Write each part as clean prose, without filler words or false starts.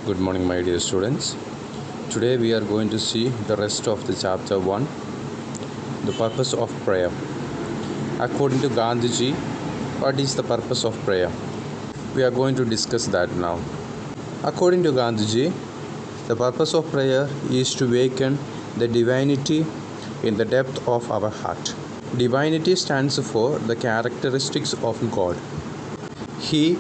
Good morning, my dear students. Today we are going to see the rest of the chapter 1, the purpose of prayer. According to Gandhiji, what is the purpose of prayer? We are going to discuss that now. According to Gandhiji, the purpose of prayer is to awaken the divinity in the depth of our heart. Divinity stands for the characteristics of God. He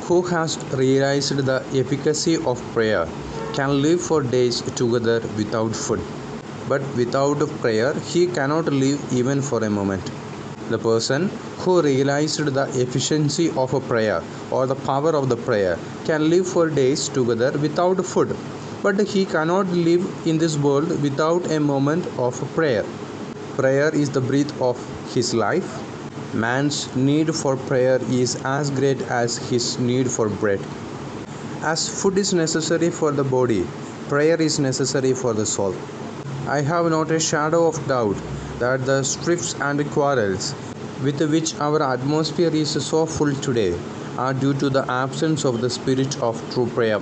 who has realized the efficacy of prayer can live for days together without food. But without prayer, he cannot live even for a moment. The person who realized the efficiency of a prayer or the power of the prayer can live for days together without food. But he cannot live in this world without a moment of prayer. Prayer is the breath of his life. Man's need for prayer is as great as his need for bread. As food is necessary for the body, prayer is necessary for the soul. I have not a shadow of doubt that the striffs and quarrels with which our atmosphere is so full today are due to the absence of the spirit of true prayer.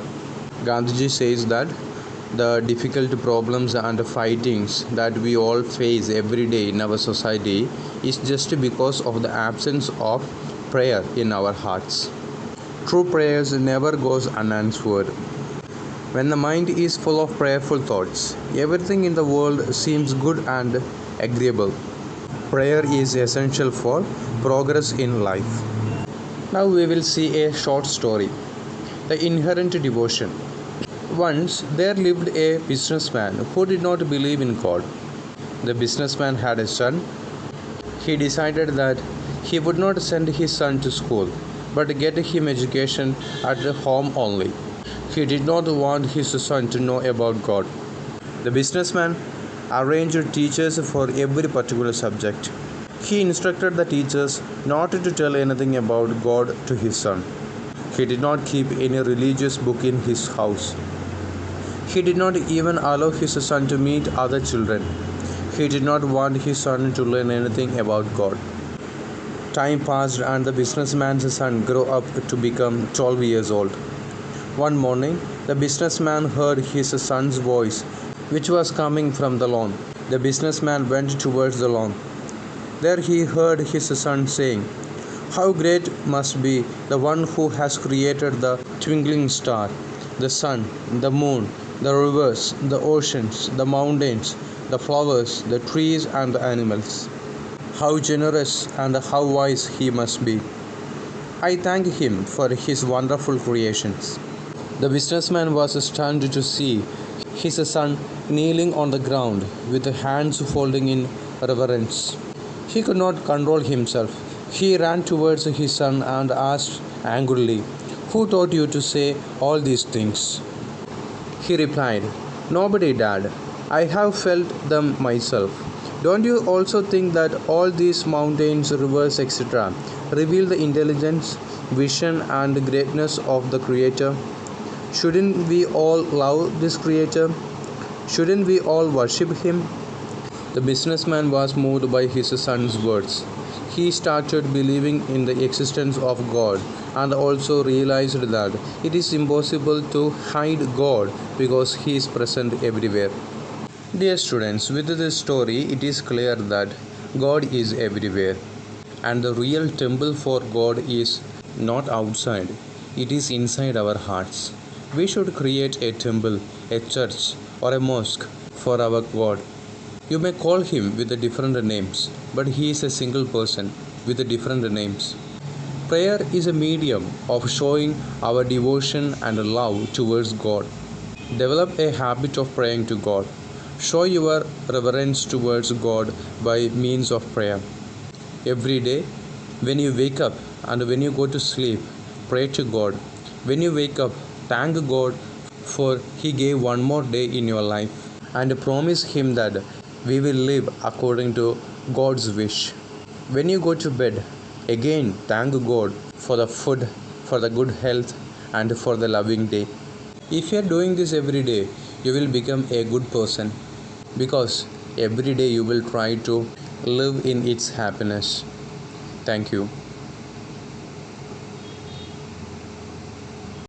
Gandhiji says that the difficult problems and fightings that we all face every day in our society is just because of the absence of prayer in our hearts. True prayers never goes unanswered. When the mind is full of prayerful thoughts, everything in the world seems good and agreeable. Prayer is essential for progress in life. Now we will see a short story. The inherent devotion. Once there lived a businessman who did not believe in God. The businessman had a son. He decided that he would not send his son to school, but get him education at home only. He did not want his son to know about God. The businessman arranged teachers for every particular subject. He instructed the teachers not to tell anything about God to his son. He did not keep any religious book in his house. He did not even allow his son to meet other children. He did not want his son to learn anything about God. Time passed and the businessman's son grew up to become 12 years old. One morning, the businessman heard his son's voice, which was coming from the lawn. The businessman went towards the lawn. There he heard his son saying, "How great must be the one who has created the twinkling star, the sun, the moon, the rivers, the oceans, the mountains, the flowers, the trees and the animals. How generous and how wise he must be. I thank him for his wonderful creations." The businessman was stunned to see his son kneeling on the ground with hands folding in reverence. He could not control himself. He ran towards his son and asked angrily, "Who taught you to say all these things?" He replied, "Nobody, Dad. I have felt them myself. Don't you also think that all these mountains, rivers, etc. reveal the intelligence, vision and greatness of the Creator? Shouldn't we all love this Creator? Shouldn't we all worship Him?" The businessman was moved by his son's words. He started believing in the existence of God and also realized that it is impossible to hide God because He is present everywhere. Dear students, with this story, it is clear that God is everywhere, and the real temple for God is not outside, it is inside our hearts. We should create a temple, a church, or a mosque for our God. You may call him with different names, but he is a single person with different names. Prayer is a medium of showing our devotion and love towards God. Develop a habit of praying to God. Show your reverence towards God by means of prayer. Every day, when you wake up and when you go to sleep, pray to God. When you wake up, thank God for He gave one more day in your life and promise Him that we will live according to God's wish. When you go to bed, again thank God for the food, for the good health and for the loving day. If you are doing this every day, you will become a good person because every day you will try to live in its happiness. Thank you.